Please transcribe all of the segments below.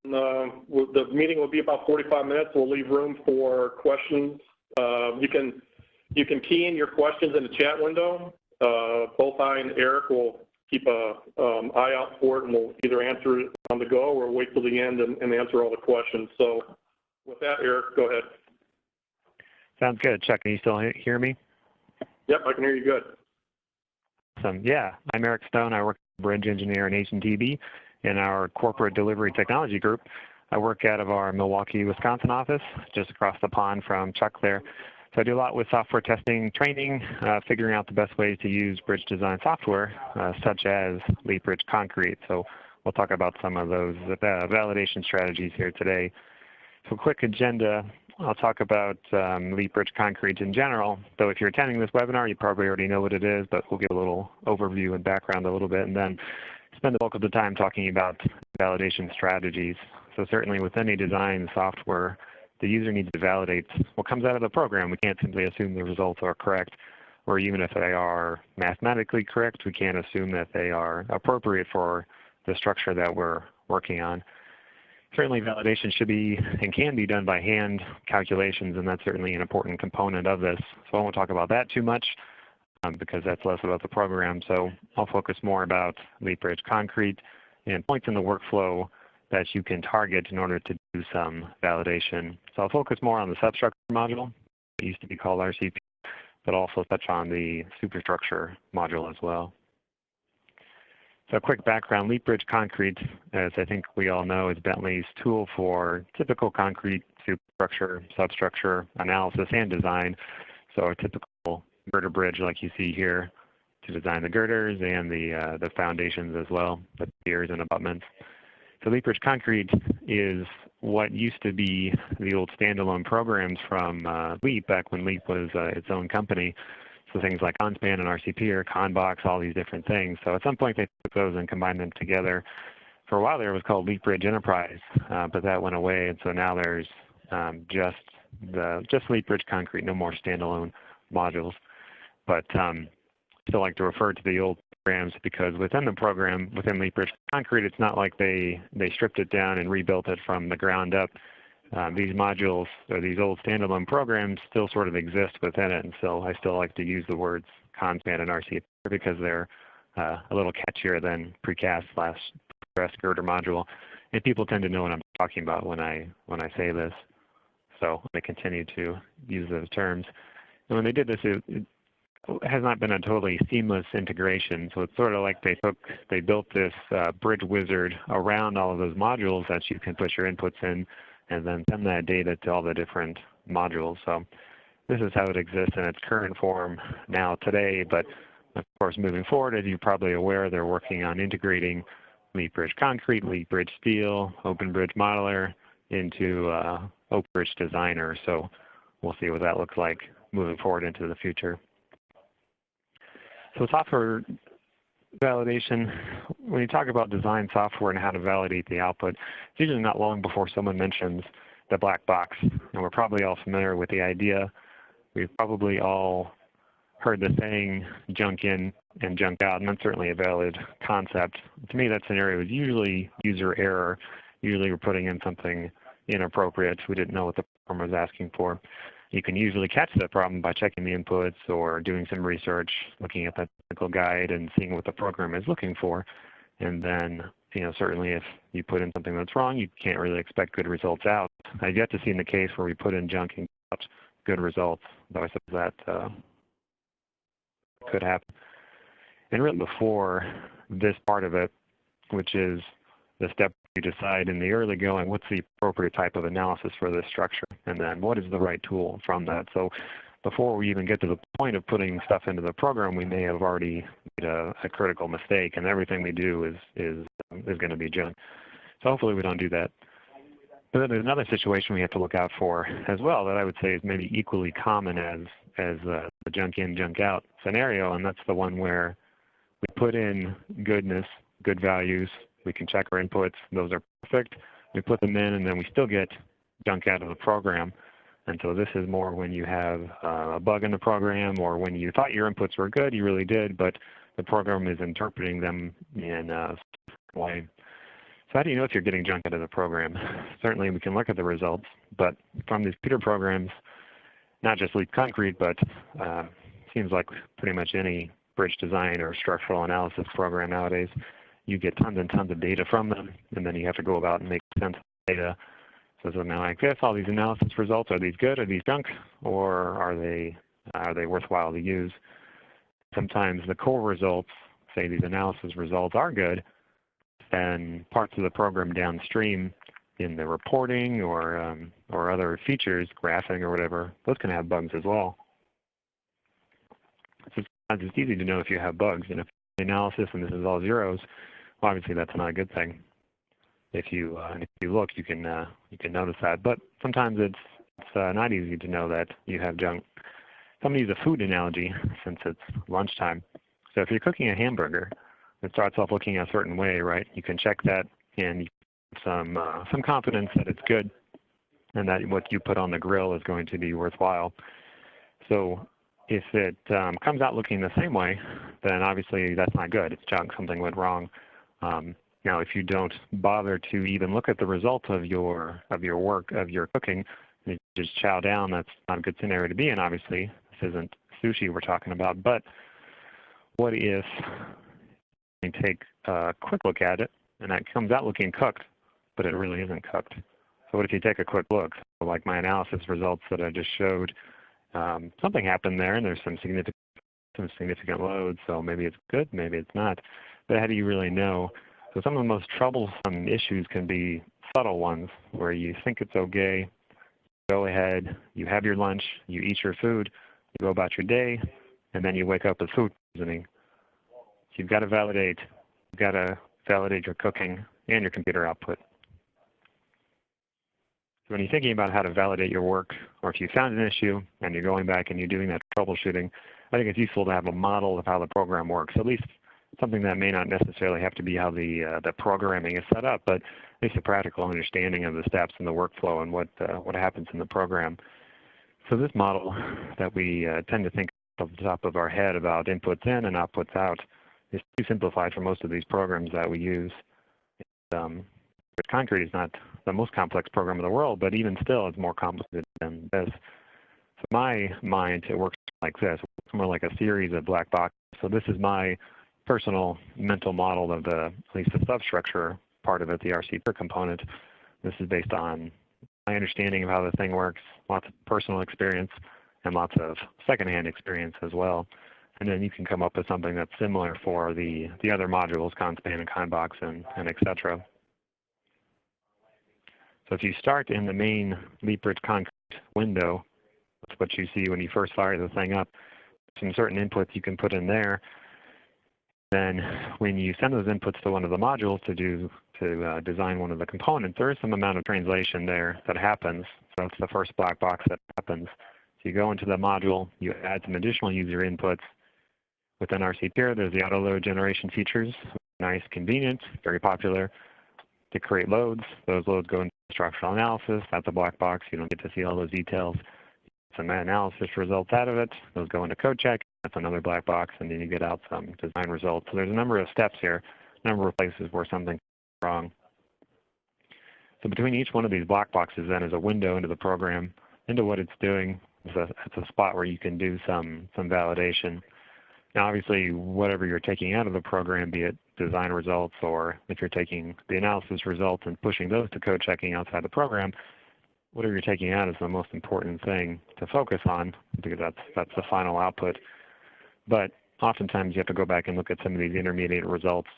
The meeting will be about 45 minutes. We'll leave room for questions. You can key in your questions in the chat window. Both I and Eric will keep an eye out for it, and we'll either answer it on the go or wait till the end and answer all the questions. So with that, Eric, go ahead. Sounds good. Chuck, can you still hear me? Yep, I can hear you good. Awesome. Yeah, I'm Eric Stone. I work as a bridge engineer in HNTB in our corporate delivery technology group. I work out of our Milwaukee, Wisconsin office, just across the pond from Chuck there. So I do a lot with software testing, training, figuring out the best ways to use bridge design software, such as Leap Bridge Concrete. So we'll talk about some of those validation strategies here today. So quick agenda, I'll talk about Leap Bridge Concrete in general. So if you're attending this webinar, you probably already know what it is, but we'll give a little overview and background a little bit, and then spend the bulk of the time talking about validation strategies. So certainly with any design software, the user needs to validate what comes out of the program. We can't simply assume the results are correct, or even if they are mathematically correct, we can't assume that they are appropriate for the structure that we're working on. Certainly validation should be and can be done by hand calculations, and that's certainly an important component of this. So I won't talk about that too much because that's less about the program. So I'll focus more about Leap Bridge Concrete and points in the workflow that you can target in order to do some validation. So I'll focus more on the substructure module. It used to be called RCP, but also touch on the superstructure module as well. So a quick background, Leap Bridge Concrete, as I think we all know, is Bentley's tool for typical concrete superstructure, substructure analysis and design. So a typical girder bridge like you see here to design the girders and the foundations as well, the piers and abutments. So Leap Bridge Concrete is what used to be the old standalone programs from Leap back when Leap was its own company. So things like CONSPAN and RCP or ConBox, all these different things. So at some point they took those and combined them together. For a while there it was called Leap Bridge Enterprise, but that went away, and so now there's just Leap Bridge Concrete, no more standalone modules. But still like to refer to the old programs because within the program, within Leap Bridge Concrete, it's not like they stripped it down and rebuilt it from the ground up. These modules, or these old standalone programs, still sort of exist within it, and so I still like to use the words CONSPAN and RCP because they're a little catchier than precast / pressed girder module, and people tend to know what I'm talking about when I say this. So I continue to use those terms. And when they did this, it has not been a totally seamless integration. So it's sort of like they built this bridge wizard around all of those modules that you can put your inputs in and then send that data to all the different modules. So this is how it exists in its current form now today, but of course moving forward, as you're probably aware, they're working on integrating Leap Bridge Concrete, Leap Bridge Steel, Open Bridge Modeler into Open Bridge Designer. So we'll see what that looks like moving forward into the future. So software validation, when you talk about design software and how to validate the output, it's usually not long before someone mentions the black box. And we're probably all familiar with the idea. We've probably all heard the saying, junk in and junk out, and that's certainly a valid concept. To me, that scenario is usually user error. Usually we're putting in something inappropriate. We didn't know what the programmer was asking for. You can usually catch that problem by checking the inputs or doing some research, looking at the technical guide and seeing what the program is looking for. And then, certainly if you put in something that's wrong, you can't really expect good results out. I've yet to see in the case where we put in junk and got good results, though I suppose that could happen. And really before this part of it, which is the step you decide in the early going, what's the appropriate type of analysis for this structure, and then what is the right tool from that. So before we even get to the point of putting stuff into the program, we may have already made a critical mistake, and everything we do is going to be junk. So hopefully we don't do that. But then there's another situation we have to look out for as well that I would say is maybe equally common as the junk in, junk out scenario, and that's the one where we put in goodness, good values, we can check our inputs, those are perfect. We put them in and then we still get junk out of the program. And so this is more when you have a bug in the program or when you thought your inputs were good, you really did, but the program is interpreting them in a way. So how do you know if you're getting junk out of the program? Certainly we can look at the results, but from these computer programs, not just Leap Concrete, but seems like pretty much any bridge design or structural analysis program nowadays, you get tons and tons of data from them, and then you have to go about and make sense of the data. So something like this, all these analysis results, are these good, are these junk, or are they worthwhile to use? Sometimes the core results, say these analysis results are good, then parts of the program downstream in the reporting or other features, graphing or whatever, those can have bugs as well. So it's easy to know if you have bugs, and if the analysis and this is all zeros, well, obviously that's not a good thing. If you look, you can notice that. But sometimes it's not easy to know that you have junk. So I'm going to use a food analogy since it's lunchtime. So if you're cooking a hamburger, it starts off looking a certain way, right? You can check that and you have some confidence that it's good and that what you put on the grill is going to be worthwhile. So if it comes out looking the same way, then obviously that's not good. It's junk. Something went wrong. Now, if you don't bother to even look at the result of your work, of your cooking, and you just chow down, that's not a good scenario to be in, obviously. This isn't sushi we're talking about. But what if you take a quick look at it, and that comes out looking cooked, but it really isn't cooked? So what if you take a quick look? So like my analysis results that I just showed, something happened there, and there's some significant loads, so maybe it's good, maybe it's not. But how do you really know? So some of the most troublesome issues can be subtle ones, where you think it's okay, go ahead, you have your lunch, you eat your food, you go about your day, and then you wake up with food poisoning. So you've got to validate your cooking and your computer output. So when you're thinking about how to validate your work, or if you found an issue and you're going back and you're doing that troubleshooting, I think it's useful to have a model of how the program works, at least something that may not necessarily have to be how the programming is set up, but at least a practical understanding of the steps and the workflow and what happens in the program. So this model that we tend to think off the top of our head about inputs in and outputs out is too simplified for most of these programs that we use. Concrete is not the most complex program in the world, but even still it's more complicated than this. So in my mind, it works like this. It's more like a series of black boxes. So this is my personal mental model of at least the substructure part of it, the RC component. This is based on my understanding of how the thing works, lots of personal experience, and lots of secondhand experience as well. And then you can come up with something that's similar for the other modules, CONSPAN and CONBOX and et cetera. So if you start in the main LeapBridge Concrete window, that's what you see when you first fire the thing up. Some certain inputs you can put in there. Then when you send those inputs to one of the modules to design one of the components, there is some amount of translation there that happens. So that's the first black box that happens. So you go into the module, you add some additional user inputs. Within RCPR, there's the auto load generation features. Nice, convenient, very popular to create loads. Those loads go into structural analysis. That's a black box. You don't get to see all those details. Some analysis results out of it. Those go into code check. That's another black box, and then you get out some design results. So there's a number of steps here, a number of places where something's wrong. So between each one of these black boxes then is a window into the program, into what it's doing. It's a spot where you can do some validation. Now obviously, whatever you're taking out of the program, be it design results or if you're taking the analysis results and pushing those to code checking outside the program, whatever you're taking out is the most important thing to focus on because that's the final output. But oftentimes you have to go back and look at some of these intermediate results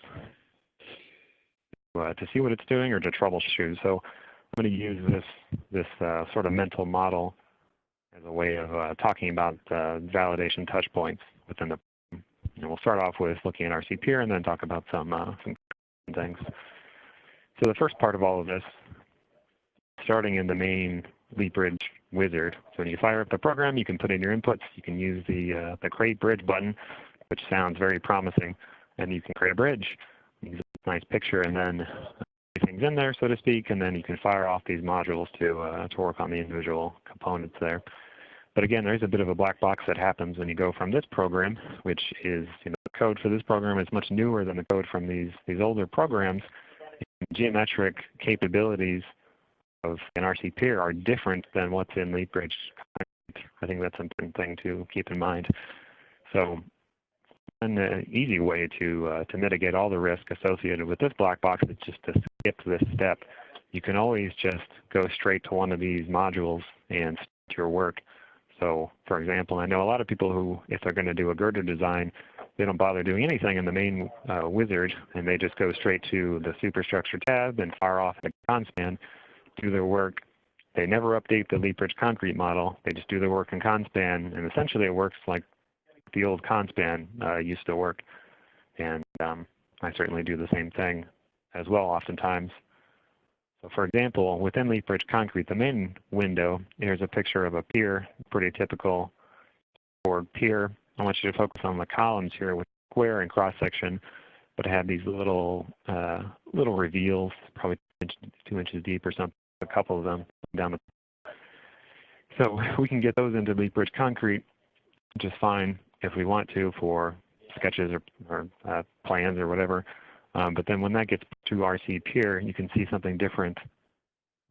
to see what it's doing or to troubleshoot. So I'm going to use this sort of mental model as a way of talking about validation touch points within the. And we'll start off with looking at RCPR and then talk about some things. So the first part of all of this, starting in the main LeapBridge wizard. So when you fire up the program, you can put in your inputs. You can use the create bridge button, which sounds very promising, and you can create a bridge. Use a nice picture, and then everything's in there, so to speak, and then you can fire off these modules to work on the individual components there. But again, there's a bit of a black box that happens when you go from this program, which is, the code for this program is much newer than the code from these older programs. geometric capabilities of an RC pier are different than what's in leaf bridge concrete. I think that's an important thing to keep in mind. So an easy way to mitigate all the risk associated with this black box is just to skip this step. You can always just go straight to one of these modules and start your work. So, for example, I know a lot of people who, if they're going to do a girder design, they don't bother doing anything in the main wizard, and they just go straight to the superstructure tab and fire off the CONSPAN, do their work. They never update the leaf bridge concrete model. They just do their work in CONSPAN, and essentially it works like the old CONSPAN used to work. And I certainly do the same thing as well oftentimes. So for example, within leaf bridge concrete, the main window, here's a picture of a pier, pretty typical board pier. I want you to focus on the columns here with square and cross section, but I have these little reveals, probably 2 inches deep or something, a couple of them down the. So we can get those into leaf bridge concrete just fine if we want to for sketches or plans or whatever. But then when that gets to RC pier, you can see something different.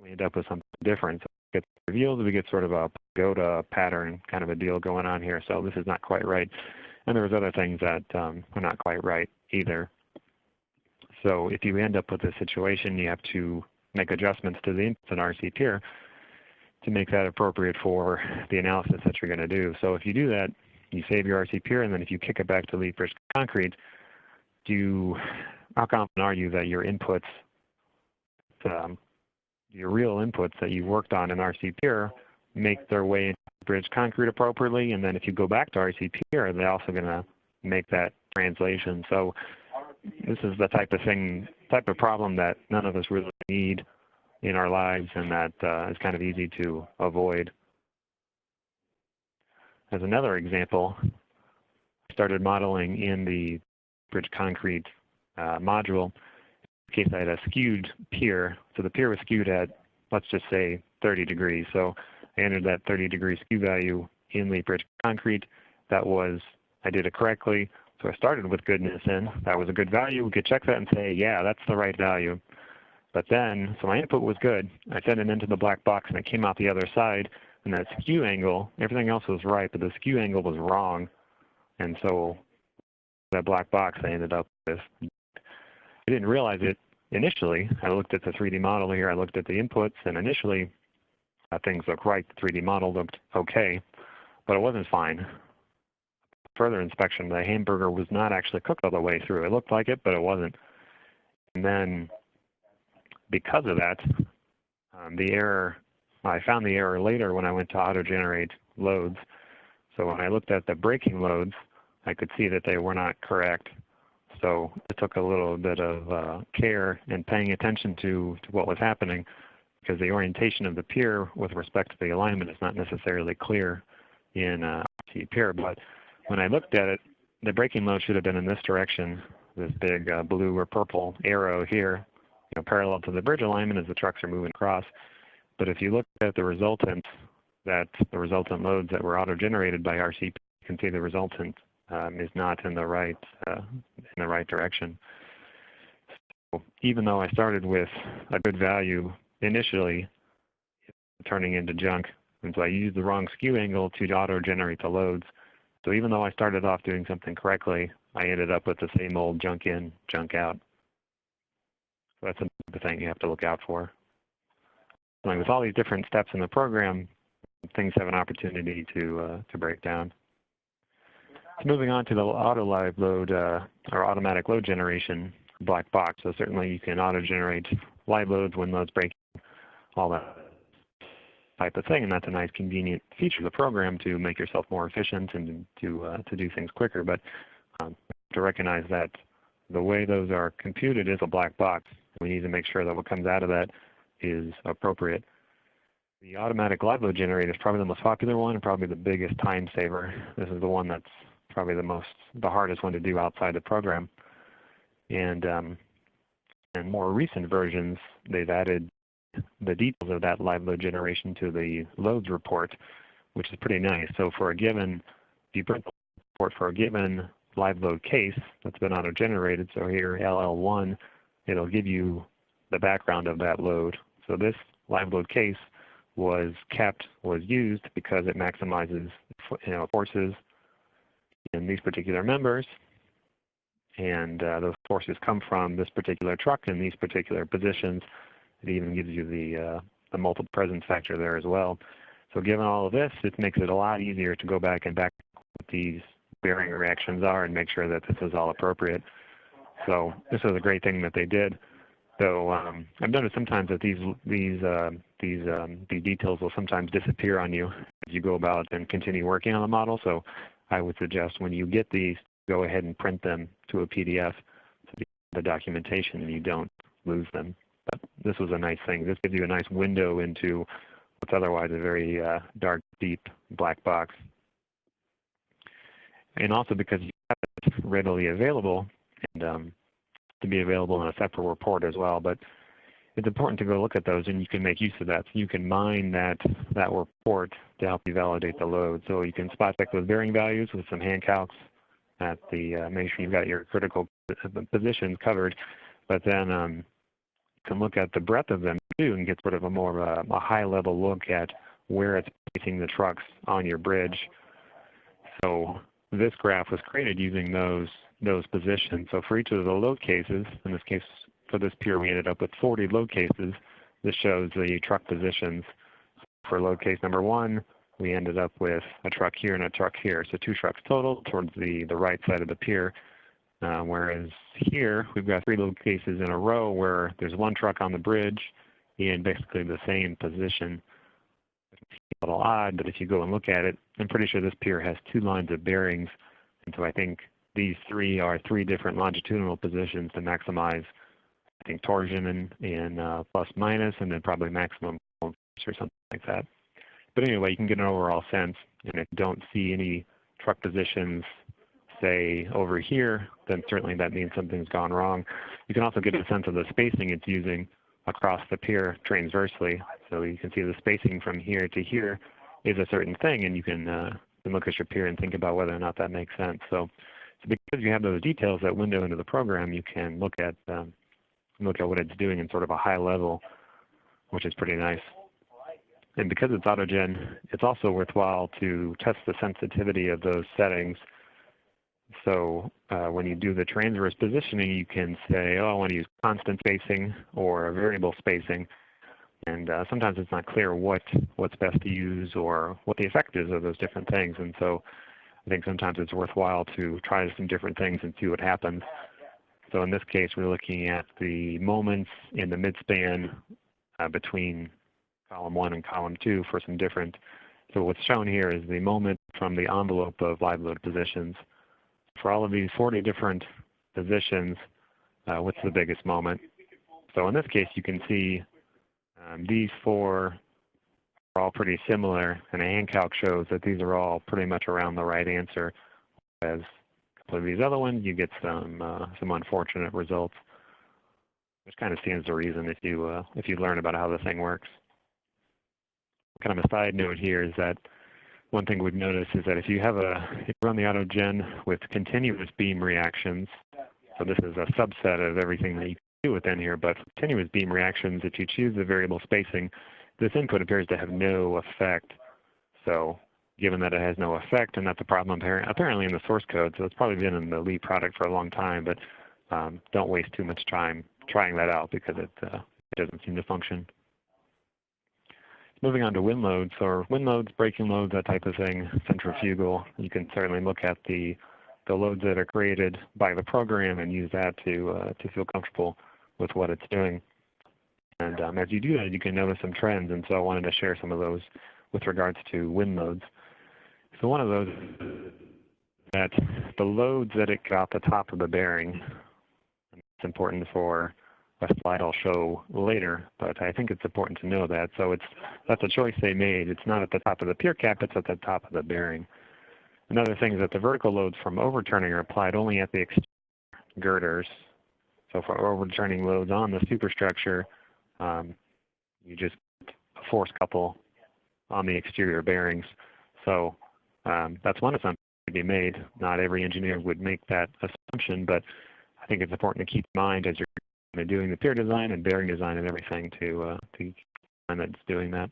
We end up with something different. So we get revealed, we get sort of a pagoda pattern kind of a deal going on here. So this is not quite right. And there was other things that are not quite right either. So if you end up with this situation, you have to make adjustments to the inputs in RC pier to make that appropriate for the analysis that you're going to do. So if you do that, you save your RC pier, and then if you kick it back to leaf bridge concrete, how confident are you that your inputs, your real inputs that you worked on in RC pier, make their way into bridge concrete appropriately? And then if you go back to RC pier, they're also going to make that translation. So this is the type of problem that none of us really need in our lives, and that is kind of easy to avoid. As another example, I started modeling in the bridge concrete module. In case I had a skewed pier, so the pier was skewed at, let's just say, 30 degrees. So I entered that 30-degree skew value in leaf bridge concrete. I did it correctly. So I started with goodness in. That was a good value. We could check that and say, yeah, that's the right value. But then, so my input was good. I sent it into the black box, and it came out the other side. And that skew angle, everything else was right, but the skew angle was wrong. And so that black box I ended up with. I didn't realize it initially. I looked at the 3D model here. I looked at the inputs, and initially things looked right. The 3D model looked okay, but it wasn't fine. Further inspection, the hamburger was not actually cooked all the way through. It looked like it, but it wasn't. And then because of that, I found the error later when I went to auto-generate loads. So when I looked at the braking loads, I could see that they were not correct. So it took a little bit of care and paying attention to what was happening, because the orientation of the pier with respect to the alignment is not necessarily clear in RC pier. But when I looked at it, the braking load should have been in this direction, this big blue or purple arrow here, parallel to the bridge alignment as the trucks are moving across. But if you look at the resultant loads that were auto-generated by RC, you can see the resultant is not in the right direction. So even though I started with a good value initially, it's turning into junk, and so I used the wrong skew angle to auto-generate the loads. So even though I started off doing something correctly, I ended up with the same old junk in, junk out. So that's another thing you have to look out for. Like with all these different steps in the program, things have an opportunity to break down. So moving on to the auto live load or automatic load generation black box. So certainly you can auto-generate live loads when loads break, all that type of thing, and that's a nice convenient feature of the program to make yourself more efficient and to do things quicker. But to recognize that the way those are computed is a black box. We need to make sure that what comes out of that is appropriate. The automatic live load generator is probably the most popular one and probably the biggest time saver. This is the one that's probably the hardest one to do outside the program. And more recent versions, they've added the details of that live load generation to the loads report, which is pretty nice. So for a given, if you print the report for a given live load case that's been auto-generated, so here LL1, it'll give you the background of that load. So this live load case was used because it maximizes forces in these particular members, and those forces come from this particular truck in these particular positions. It even gives you the multiple presence factor there as well. So given all of this, it makes it a lot easier to go back and back what these bearing reactions are and make sure that this is all appropriate. So this was a great thing that they did. Though I've noticed sometimes that these details will sometimes disappear on you as you go about and continue working on the model. So I would suggest when you get these, go ahead and print them to a PDF so the documentation and you don't lose them. But this was a nice thing. This gives you a nice window into what's otherwise a very dark, deep black box. And also because you have it readily available and to be available in a separate report as well. But it's important to go look at those, and you can make use of that. So you can mine that report to help you validate the load. So you can spot check those bearing values with some hand calcs at the make sure you've got your critical positions covered. But then you can look at the breadth of them too and get sort of a more a high-level look at where it's placing the trucks on your bridge. So this graph was created using those positions. So for each of the load cases, in this case, for this pier, we ended up with 40 load cases. This shows the truck positions. For load case number 1, we ended up with a truck here and a truck here. So 2 trucks total towards the right side of the pier. Whereas here, we've got 3 load cases in a row where there's 1 truck on the bridge in basically the same position. It's a little odd, but if you go and look at it, I'm pretty sure this pier has 2 lines of bearings. And so I think these 3 are 3 different longitudinal positions to maximize, I think, torsion and plus minus, and then probably maximum or something like that. But anyway, you can get an overall sense, and if you don't see any truck positions, say, over here, then certainly that means something's gone wrong. You can also get a sense of the spacing it's using across the pier transversely. So you can see the spacing from here to here is a certain thing, and you can look at your pier and think about whether or not that makes sense. So because you have those details that window into the program, you can look at what it's doing in sort of a high level, which is pretty nice. And because it's autogen, it's also worthwhile to test the sensitivity of those settings. So when you do the transverse positioning, you can say, oh, I want to use constant spacing or a variable spacing. And sometimes it's not clear what's best to use or what the effect is of those different things. And so I think sometimes it's worthwhile to try some different things and see what happens. So in this case, we're looking at the moments in the midspan between column 1 and column 2 for some different. So what's shown here is the moment from the envelope of live load positions. For all of these 40 different positions, what's the biggest moment? So in this case, you can see these 4 are all pretty similar, and a hand calc shows that these are all pretty much around the right answer. As a couple of these other ones, you get some unfortunate results, which kind of stands to reason if you learn about how the thing works. Kind of a side note here is that one thing we've noticed is that if you run the autogen with continuous beam reactions, so this is a subset of everything that you can do within here, but continuous beam reactions, if you choose the variable spacing, this input appears to have no effect. So given that it has no effect, and that's a problem apparently in the source code, so it's probably been in the Lee product for a long time, but don't waste too much time trying that out because it doesn't seem to function. Moving on to wind loads, or wind loads, braking loads, that type of thing, centrifugal. You can certainly look at the loads that are created by the program and use that to feel comfortable with what it's doing. And as you do that, you can notice some trends, and so I wanted to share some of those with regards to wind loads. So one of those is that the loads that it got at the top of the bearing, it's important for a slide I'll show later, but I think it's important to know that. So that's a choice they made. It's not at the top of the pier cap, it's at the top of the bearing. Another thing is that the vertical loads from overturning are applied only at the exterior girders. So for overturning loads on the superstructure, you just force couple on the exterior bearings. So that's one assumption to be made. Not every engineer would make that assumption, but I think it's important to keep in mind as you're doing the pier design and bearing design and everything to find that it's doing that.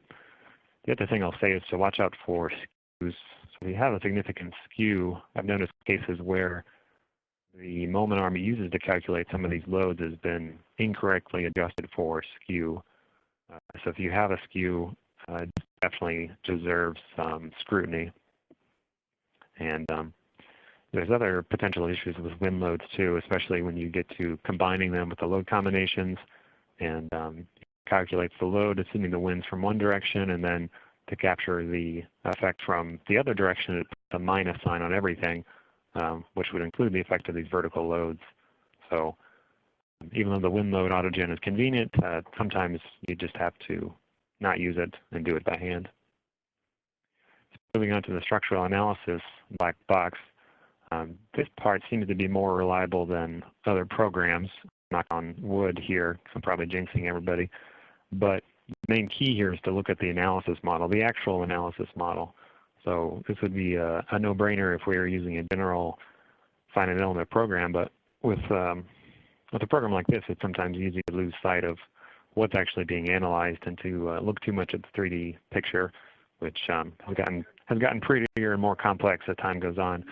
The other thing I'll say is to watch out for skews. So if you have a significant skew, I've noticed cases where the moment arm uses to calculate some of these loads has been incorrectly adjusted for skew. So if you have a skew, it definitely deserves scrutiny. And there's other potential issues with wind loads too, especially when you get to combining them with the load combinations and calculates the load, assuming the wind's from one direction, and then to capture the effect from the other direction, it puts a minus sign on everything, which would include the effect of these vertical loads. So even though the wind load autogen is convenient, sometimes you just have to not use it and do it by hand. Moving on to the structural analysis black box, this part seems to be more reliable than other programs. Knock on wood here, so I'm probably jinxing everybody. But the main key here is to look at the analysis model, the actual analysis model. So this would be a no-brainer if we were using a general finite element program, but with a program like this, it's sometimes easy to lose sight of what's actually being analyzed and to look too much at the 3D picture, which has gotten prettier and more complex as time goes on.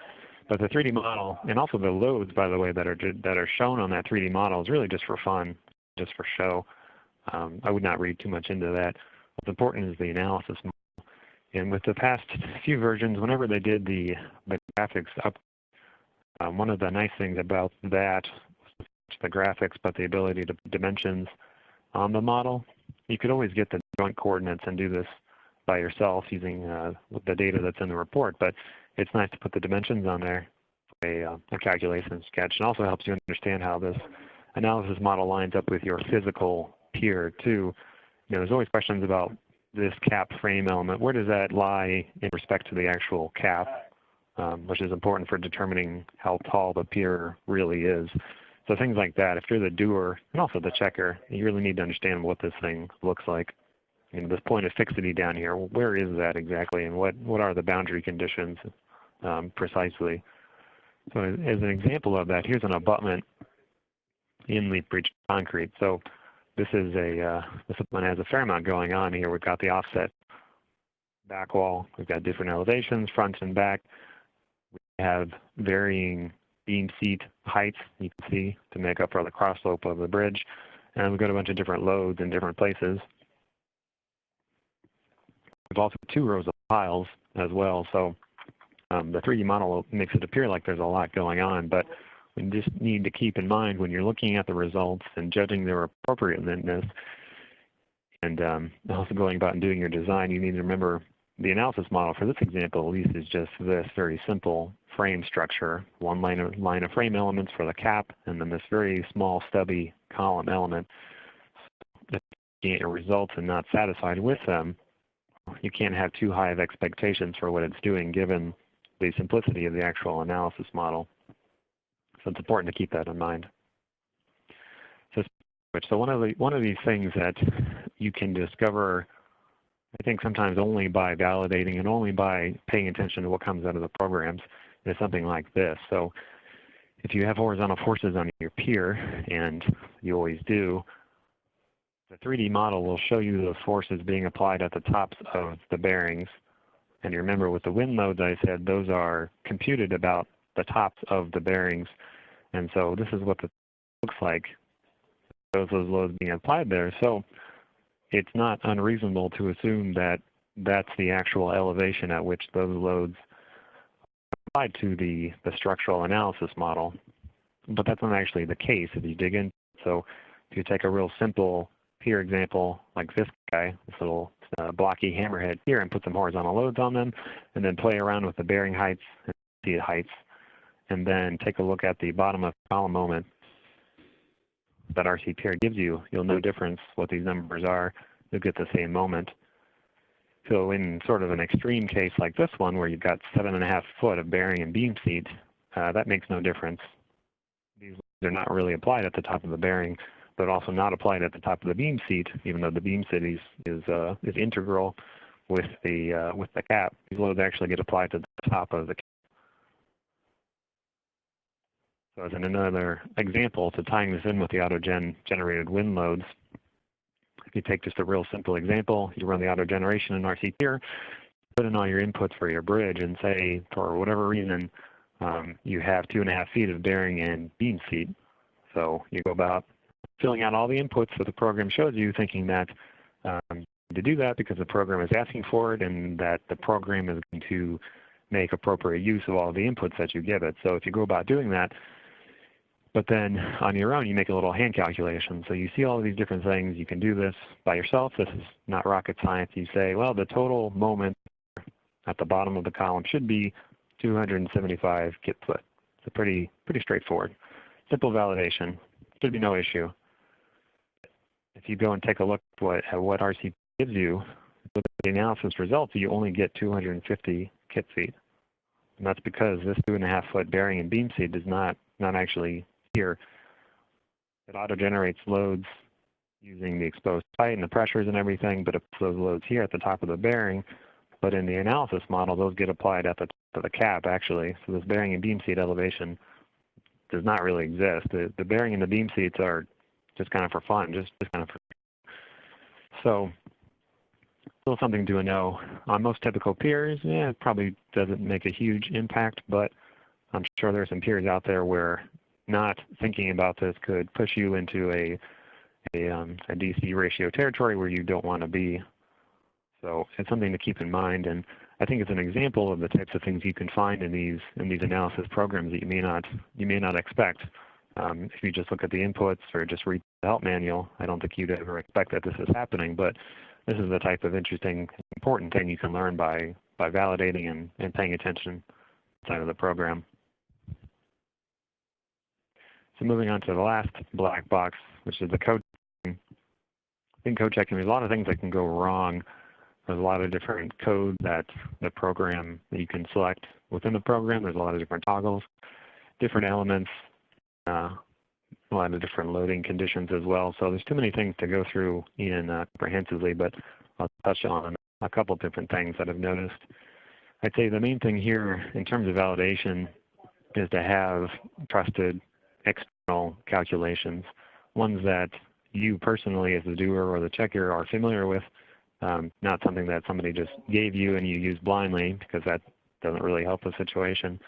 But the 3D model, and also the loads, by the way, that are shown on that 3D model is really just for fun, just for show. I would not read too much into that. What's important is the analysis model. And with the past few versions, whenever they did the graphics up, one of the nice things about that was the graphics, but the ability to put dimensions on the model. You could always get the joint coordinates and do this by yourself using the data that's in the report, but it's nice to put the dimensions on there for a calculation sketch, and also helps you understand how this analysis model lines up with your physical pier too. There's always questions about this cap frame element. Where does that lie in respect to the actual cap, which is important for determining how tall the pier really is. So things like that, if you're the doer and also the checker, you really need to understand what this thing looks like. This point of fixity down here, where is that exactly, and what are the boundary conditions precisely? So as an example of that, here's an abutment in the breached concrete. So this one has a fair amount going on here. We've got the offset back wall. We've got different elevations, front and back. We have varying beam seat heights, you can see, to make up for the cross slope of the bridge. And we've got a bunch of different loads in different places. We've also got 2 rows of piles as well. So the 3D model makes it appear like there's a lot going on, but we just need to keep in mind when you're looking at the results and judging their appropriateness, and also going about and doing your design, you need to remember the analysis model for this example at least is just this very simple frame structure, one line of frame elements for the cap, and then this very small stubby column element. So if you get your results and not satisfied with them, you can't have too high of expectations for what it's doing given the simplicity of the actual analysis model. So it's important to keep that in mind. So one of these things that you can discover, I think sometimes only by validating and only by paying attention to what comes out of the programs, is something like this. So if you have horizontal forces on your pier, and you always do, the 3D model will show you those forces being applied at the tops of the bearings. And you remember with the wind loads, I said those are computed about the tops of the bearings. And so this is what the looks like, those loads being applied there. So it's not unreasonable to assume that that's the actual elevation at which those loads are applied to the structural analysis model. But that's not actually the case if you dig in. So if you take a real simple pier example like this guy, this little blocky hammerhead here, and put some horizontal loads on them, and then play around with the bearing heights and seat heights, and then take a look at the bottom of the column moment that RC pier gives you, you'll know difference what these numbers are. You'll get the same moment. So in sort of an extreme case like this one, where you've got 7.5 foot of bearing and beam seat, that makes no difference. These are not really applied at the top of the bearing, but also not applied at the top of the beam seat, even though the beam seat is integral with the cap. These loads actually get applied to the top of the cap. So as another example to tying this in with the auto-generated wind loads, if you take just a real simple example, you run the auto-generation in RC Tier, put in all your inputs for your bridge, and say, for whatever reason, you have 2.5 feet of bearing and beam feet. So you go about filling out all the inputs that the program shows you, thinking that to do that because the program is asking for it and that the program is going to make appropriate use of all the inputs that you give it. So if you go about doing that, but then on your own you make a little hand calculation. So you see all of these different things. You can do this by yourself. This is not rocket science. You say, well, the total moment at the bottom of the column should be 275 kit-foot. It's pretty straightforward. Simple validation. Should be no issue. If you go and take a look at what RC gives you, with the analysis results, you only get 250 kit feet. And that's because this 2.5 foot bearing and beam seat does not actually here. It auto-generates loads using the exposed height and the pressures and everything, but it puts those loads here at the top of the bearing. But in the analysis model, those get applied at the top of the cap, actually. So this bearing and beam seat elevation does not really exist. The bearing and the beam seats are just kind of for fun, just kind of for. So still something to know. On most typical piers, yeah, it probably doesn't make a huge impact, but I'm sure there are some piers out there where not thinking about this could push you into a DC ratio territory where you don't want to be. So it's something to keep in mind, and I think it's an example of the types of things you can find in these analysis programs that you may not expect. If you just look at the inputs or just read the help manual, I don't think you'd ever expect that this is happening, but this is the type of interesting, important thing you can learn by validating and paying attention inside of the program. So moving on to the last black box, which is the code checking. In code checking, there's a lot of things that can go wrong. There's a lot of different code that the program that you can select within the program. There's a lot of different toggles, different elements, a lot of different loading conditions as well. So there's too many things to go through in comprehensively, but I'll touch on a couple of different things that I've noticed. I'd say the main thing here in terms of validation is to have trusted external calculations, ones that you personally as the doer or the checker are familiar with, not something that somebody just gave you and you use blindly, because that doesn't really help the situation,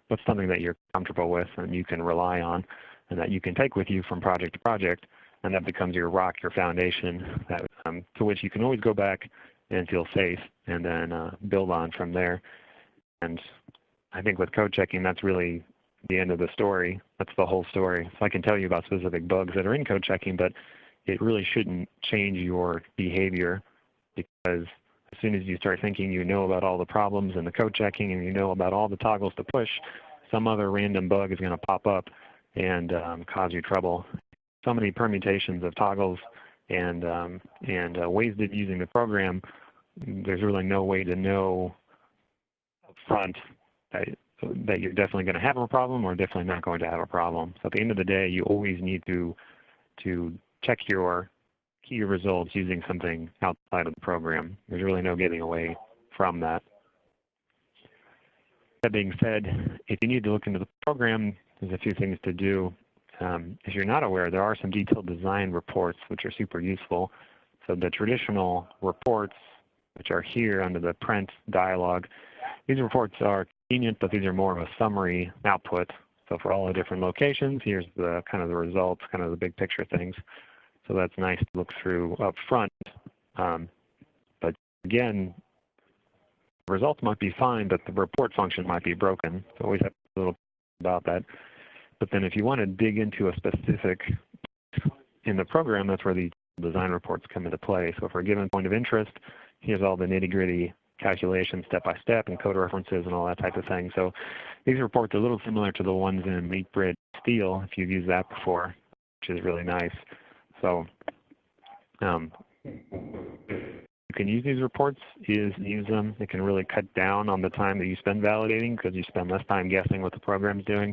but something that you're comfortable with and you can rely on and that you can take with you from project to project, and that becomes your rock, your foundation, that, to which you can always go back and feel safe and then build on from there. And I think with code checking, that's really the end of the story. That's the whole story. So I can tell you about specific bugs that are in code checking, but it really shouldn't change your behavior, because as soon as you start thinking you know about all the problems in the code checking and you know about all the toggles to push, some other random bug is going to pop up and cause you trouble. So many permutations of toggles and ways of using the program, there's really no way to know up front that you're definitely going to have a problem or definitely not going to have a problem. So at the end of the day, you always need to check your key results using something outside of the program. There's really no getting away from that. That being said, if you need to look into the program, there's a few things to do. If you're not aware, there are some detailed design reports which are super useful. So the traditional reports, which are here under the print dialog, these reports are convenient, but these are more of a summary output. So for all the different locations, here's the kind of the results, kind of the big picture things. So that's nice to look through up front. But again, the results might be fine, but the report function might be broken. So always have a little about that. But then if you want to dig into a specific in the program, that's where the design reports come into play. So for a given point of interest, here's all the nitty-gritty calculations step by step and code references and all that type of thing. So these reports are a little similar to the ones in Meat Bridge Steel, if you've used that before, which is really nice. So you can use these reports, use them. It can really cut down on the time that you spend validating, because you spend less time guessing what the program's doing.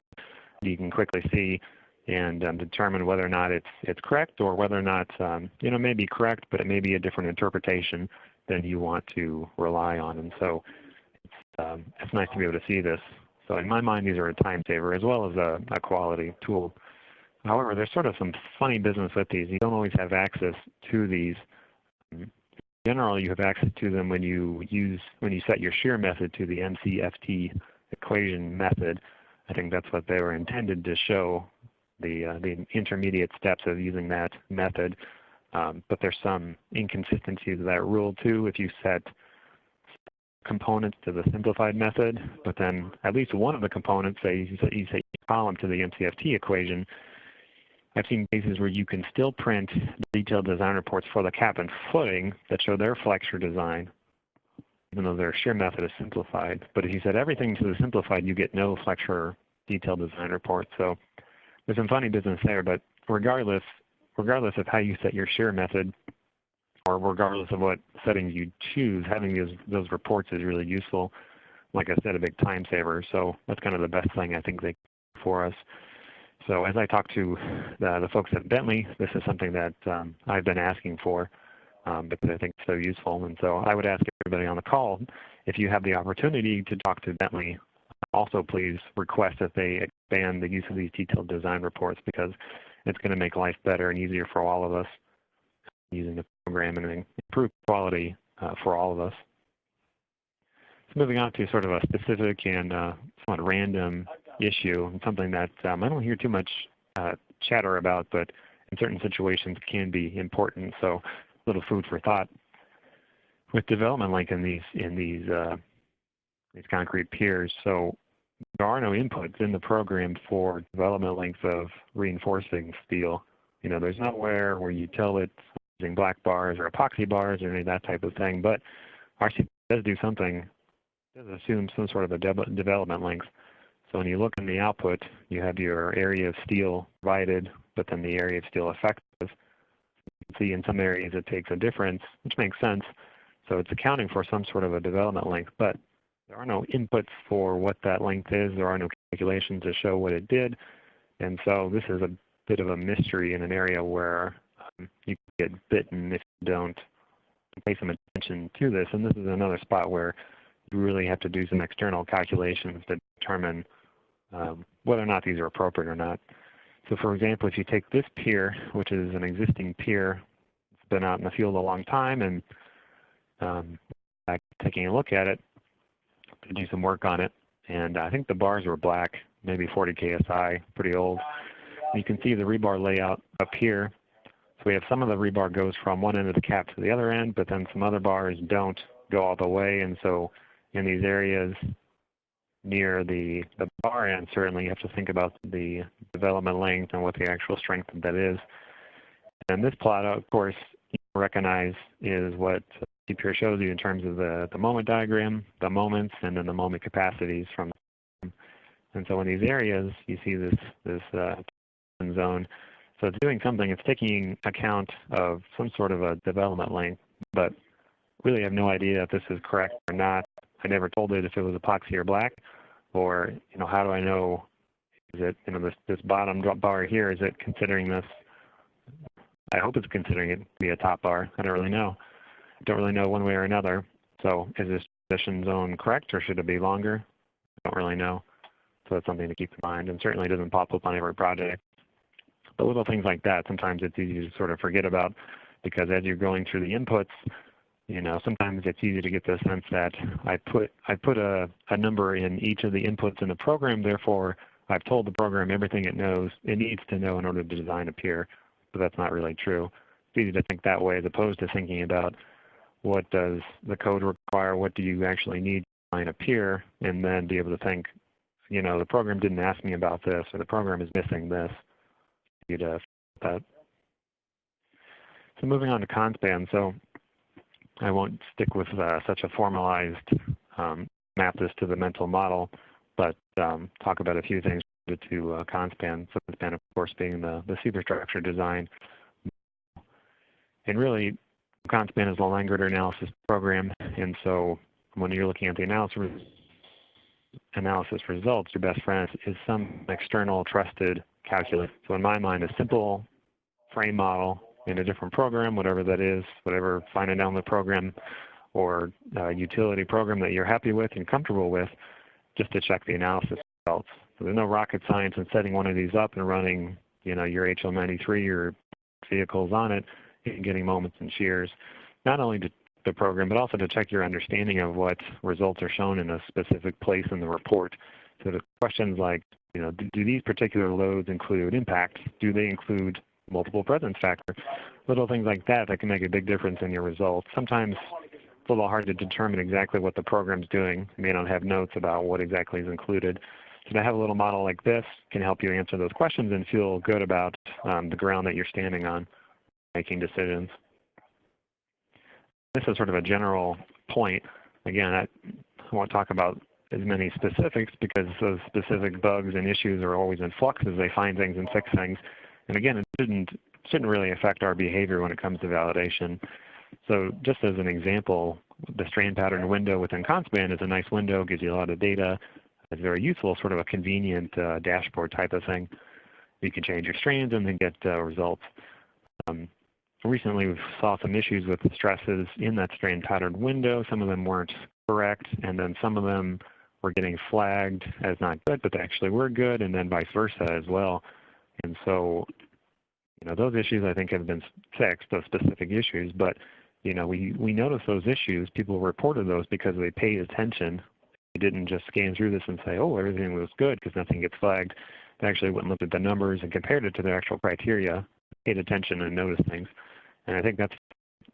You can quickly see and determine whether or not it's correct, or whether or not it may be correct, but it may be a different interpretation than you want to rely on. And so it's nice to be able to see this So in my mind, these are a time saver as well as a quality tool. However, there's sort of some funny business with these. You don't always have access to these. In general, you have access to them when you set your shear method to the MCFT equation method. I think that's what they were intended to show, the intermediate steps of using that method. But there's some inconsistencies to that rule too. If you set components to the simplified method, but then at least one of the components, say you set your column to the MCFT equation, I've seen cases where you can still print detailed design reports for the cap and footing that show their flexure design, even though their shear method is simplified. But if you set everything to the simplified, you get no flexure detailed design report. So there's some funny business there, but regardless of how you set your shear method, or regardless of what settings you choose, having those reports is really useful. Like I said, a big time saver. So that's kind of the best thing I think they do for us. So as I talk to the folks at Bentley, this is something that I've been asking for because I think it's so useful. And so I would ask everybody on the call, if you have the opportunity to talk to Bentley, also please request that they expand the use of these detailed design reports, because it's going to make life better and easier for all of us using the program and improve quality for all of us. So moving on to sort of a specific and somewhat random issue, and something that I don't hear too much chatter about, but in certain situations can be important. So a little food for thought. With development length in these concrete piers, so there are no inputs in the program for development length of reinforcing steel. You know, there's nowhere where you tell it using black bars or epoxy bars or any of that type of thing, but RC does do something, does assume some sort of a development length. So when you look in the output, you have your area of steel provided, but then the area of steel effective. You can see in some areas it takes a difference, which makes sense. So it's accounting for some sort of a development length, but there are no inputs for what that length is. There are no calculations to show what it did. And so this is a bit of a mystery in an area where you can get bitten if you don't pay some attention to this. And this is another spot where you really have to do some external calculations to determine whether or not these are appropriate or not. So for example, if you take this pier, which is an existing pier, it's been out in the field a long time, and taking a look at it, to do some work on it, and I think the bars were black, maybe 40 KSI, pretty old. You can see the rebar layout up here. So we have some of the rebar goes from one end of the cap to the other end, but then some other bars don't go all the way, and so in these areas near the bar end, certainly you have to think about the development length and what the actual strength of that is. And this plot, of course, you recognize is what pier shows you in terms of the moment diagram, the moments, and then the moment capacities from them. And so in these areas, you see this zone. So it's doing something. It's taking account of some sort of a development length, but really have no idea if this is correct or not. I never told it if it was epoxy or black, or how do I know? Is it this bottom drop bar here? Is it considering this? I hope it's considering it to be a top bar. I don't really know. Don't really know one way or another. So is this transition zone correct, or should it be longer? I don't really know. So that's something to keep in mind, and certainly doesn't pop up on every project. But little things like that, sometimes it's easy to sort of forget about, because as you're going through the inputs, sometimes it's easy to get the sense that I put a number in each of the inputs in the program, therefore I've told the program everything it needs to know in order to design a pier, but that's not really true. It's easy to think that way as opposed to thinking about what does the code require, what do you actually need to design a pier, and then be able to think, the program didn't ask me about this, or the program is missing this. You'd that. So moving on to CONSPAN. So I won't stick with such a formalized map this to the mental model, but talk about a few things related to CONSPAN. So CONSPAN, of course, being the superstructure design. And really, CONSPAN is a line girder analysis program, and so when you're looking at the analysis results, your best friend is some external trusted calculator. So in my mind, a simple frame model in a different program, whatever that is, whatever fine and download program or utility program that you're happy with and comfortable with, just to check the analysis results. So there's no rocket science in setting one of these up and running, you know, your HL93 or vehicles on it and getting moments and shears, not only to the program, but also to check your understanding of what results are shown in a specific place in the report. So the questions like, you know, do these particular loads include impact? Do they include multiple presence factor? Little things like that that can make a big difference in your results. Sometimes it's a little hard to determine exactly what the program's doing. You may not have notes about what exactly is included. So to have a little model like this can help you answer those questions and feel good about the ground that you're standing on, making decisions. This is sort of a general point. Again, I won't talk about as many specifics because those specific bugs and issues are always in flux as they find things and fix things. And again, it shouldn't really affect our behavior when it comes to validation. So just as an example, the strand pattern window within CONSPAN is a nice window, gives you a lot of data. It's very useful, sort of a convenient dashboard type of thing. You can change your strands and then get results. Recently, we saw some issues with the stresses in that strand pattern window. Some of them weren't correct, and then some of them were getting flagged as not good, but they actually were good, and then vice versa as well. And so, you know, those issues I think have been fixed, those specific issues, but, you know, we noticed those issues. People reported those because they paid attention. They didn't just scan through this and say, oh, everything was good because nothing gets flagged. They actually went and looked at the numbers and compared it to their actual criteria, paid attention and noticed things. And I think that's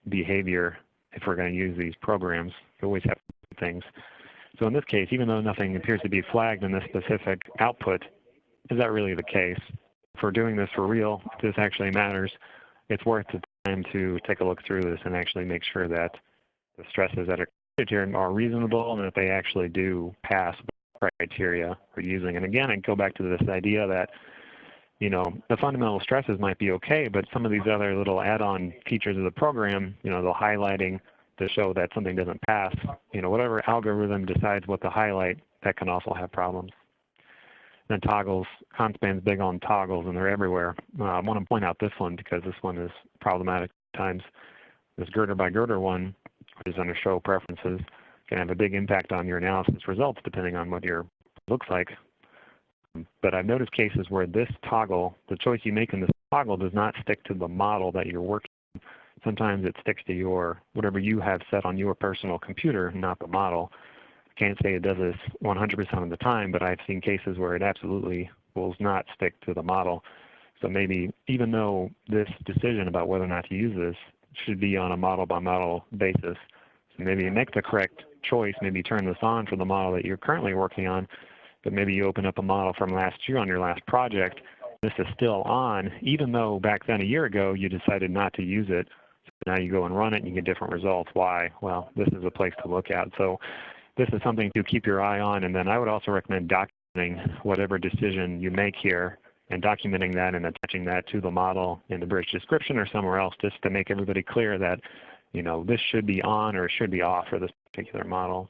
behavior if we're going to use these programs. We always have things. So in this case, even though nothing appears to be flagged in this specific output, is that really the case? If we're doing this for real, if this actually matters, it's worth the time to take a look through this and actually make sure that the stresses that are created here are reasonable and that they actually do pass the criteria we're using. And again, I go back to this idea that, you know, the fundamental stresses might be okay, but some of these other little add-on features of the program, you know, the highlighting to show that something doesn't pass, you know, whatever algorithm decides what to highlight, that can also have problems. And then toggles, CONSPAN's big on toggles, and they're everywhere. I want to point out this one because this one is problematic at times. This girder by girder one, which is under show preferences, can have a big impact on your analysis results depending on what your looks like. But I've noticed cases where this toggle, the choice you make in this toggle does not stick to the model that you're working on. Sometimes it sticks to your, whatever you have set on your personal computer, not the model. I can't say it does this 100% of the time, but I've seen cases where it absolutely will not stick to the model. So maybe even though this decision about whether or not to use this should be on a model-by-model basis, so maybe you make the correct choice, maybe turn this on for the model that you're currently working on, but maybe you open up a model from last year on your last project. This is still on, even though back then a year ago you decided not to use it. So now you go and run it and you get different results. Why? Well, this is a place to look at. So this is something to keep your eye on. And then I would also recommend documenting whatever decision you make here and documenting that and attaching that to the model in the bridge description or somewhere else just to make everybody clear that, you know, this should be on or should be off for this particular model.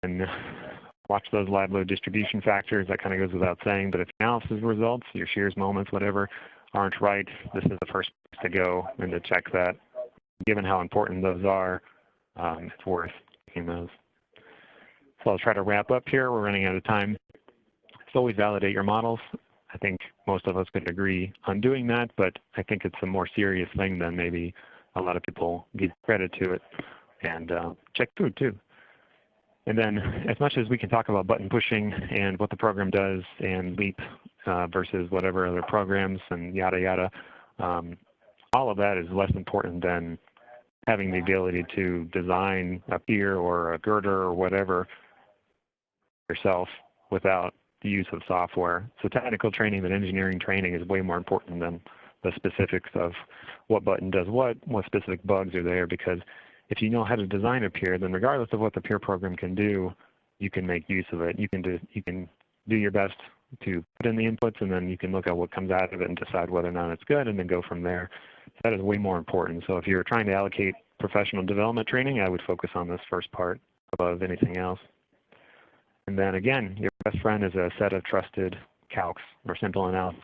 And watch those live load distribution factors. That kind of goes without saying, but if analysis results, your shears, moments, whatever, aren't right, this is the first place to go and to check that. Given how important those are, it's worth taking those. So I'll try to wrap up here. We're running out of time. So always validate your models. I think most of us could agree on doing that, but I think it's a more serious thing than maybe a lot of people give credit to it. And check through too. And then as much as we can talk about button pushing and what the program does and LEAP versus whatever other programs and yada yada, all of that is less important than having the ability to design a pier or a girder or whatever yourself without the use of software. So technical training and engineering training is way more important than the specifics of what button does what specific bugs are there, because if you know how to design a pier, then regardless of what the pier program can do, you can make use of it. You can do your best to put in the inputs, and then you can look at what comes out of it and decide whether or not it's good, and then go from there. That is way more important. So if you're trying to allocate professional development training, I would focus on this first part above anything else. And then again, your best friend is a set of trusted calcs or simple analysis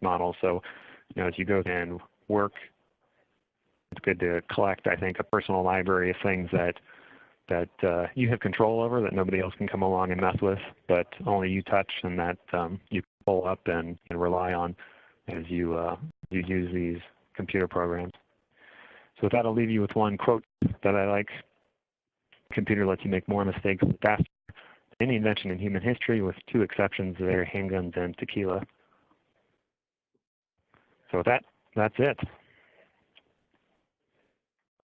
models. So, you know, as you go and work, it's good to collect, I think, a personal library of things that that you have control over, that nobody else can come along and mess with, but only you touch, and that you can pull up and rely on as you use these computer programs. So with that, I'll leave you with one quote that I like. Computer lets you make more mistakes faster than any invention in human history, with two exceptions, they're handguns and tequila. So with that, that's it.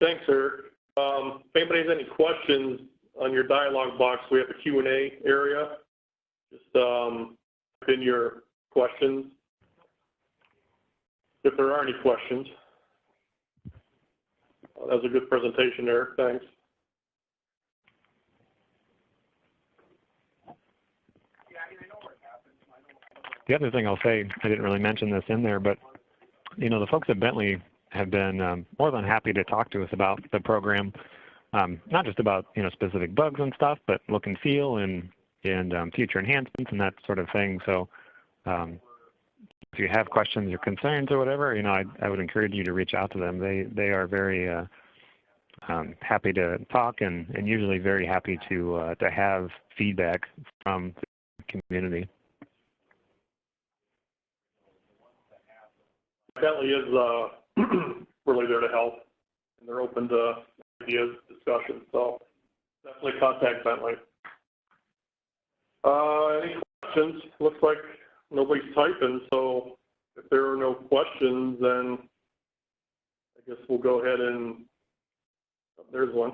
Thanks, Eric. If anybody has any questions on your dialog box, we have a Q&A area. Just put in your questions, if there are any questions. That was a good presentation, Eric. Thanks. The other thing I'll say, I didn't really mention this in there, but you know, the folks at Bentley have been more than happy to talk to us about the program, not just about, you know, specific bugs and stuff, but look and feel and future enhancements and that sort of thing. So if you have questions or concerns or whatever, you know, I would encourage you to reach out to them. They are very happy to talk and usually very happy to have feedback from the community. Bentley is really there to help, and they're open to ideas, discussion. So definitely contact Bentley. Any questions? Looks like nobody's typing, so if there are no questions, then I guess we'll go ahead and, oh, there's one.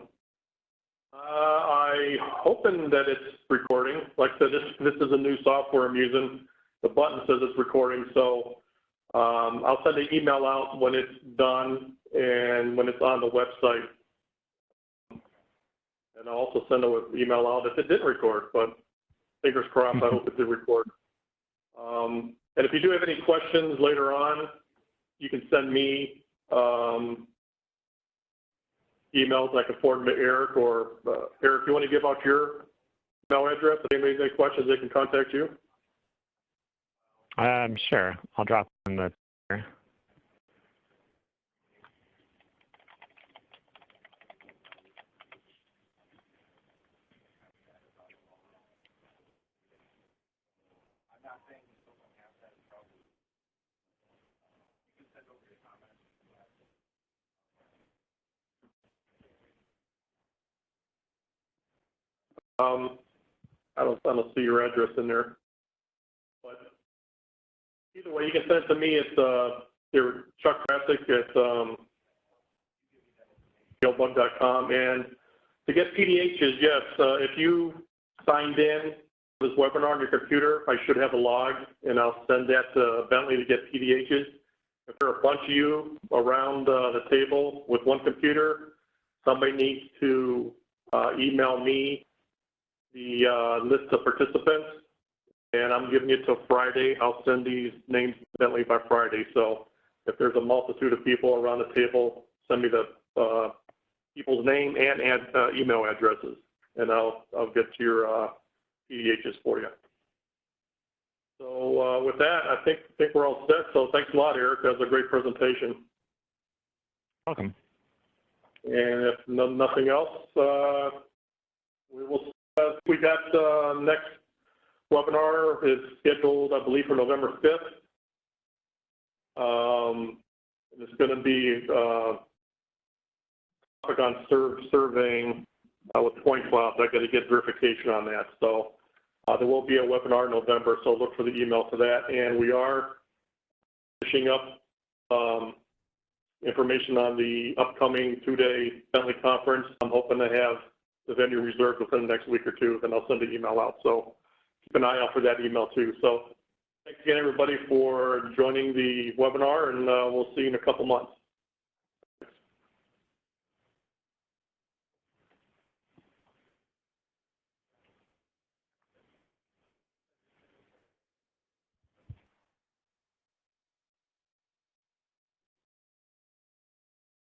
I'm hoping that it's recording. Like I said, this is a new software I'm using. The button says it's recording, so I'll send an email out when it's done and when it's on the website. And I'll also send an email out if it didn't record, but fingers crossed, I hope it did record. And if you do have any questions later on, you can send me emails. I can forward them to Eric, or Eric, you want to give out your email address? If anybody has any questions, they can contact you. Sure. I'll drop in the. I don't see your address in there, but either way, you can send it to me. It's Chuck Krasik at bug.com. And to get PDHs, yes, if you signed in this webinar on your computer, I should have a log, and I'll send that to Bentley to get PDHs. If there are a bunch of you around the table with one computer, somebody needs to email me the list of participants, and I'm giving it till Friday. I'll send these names to Bentley by Friday. So if there's a multitude of people around the table, send me the people's name and email addresses, and I'll get your PDHs for you. So with that, I think we're all set. So thanks a lot, Eric. That was a great presentation. Welcome. And if nothing else, we will. We got next webinar is scheduled, I believe, for November 5th. And it's going to be topic on surveying with point clouds. I got to get verification on that. So there will be a webinar in November. So look for the email for that. And we are finishing up information on the upcoming 2-day Bentley conference. I'm hoping to have the venue reserved within the next week or two, then I'll send an email out. So keep an eye out for that email too. So thanks again, everybody, for joining the webinar, and we'll see you in a couple months.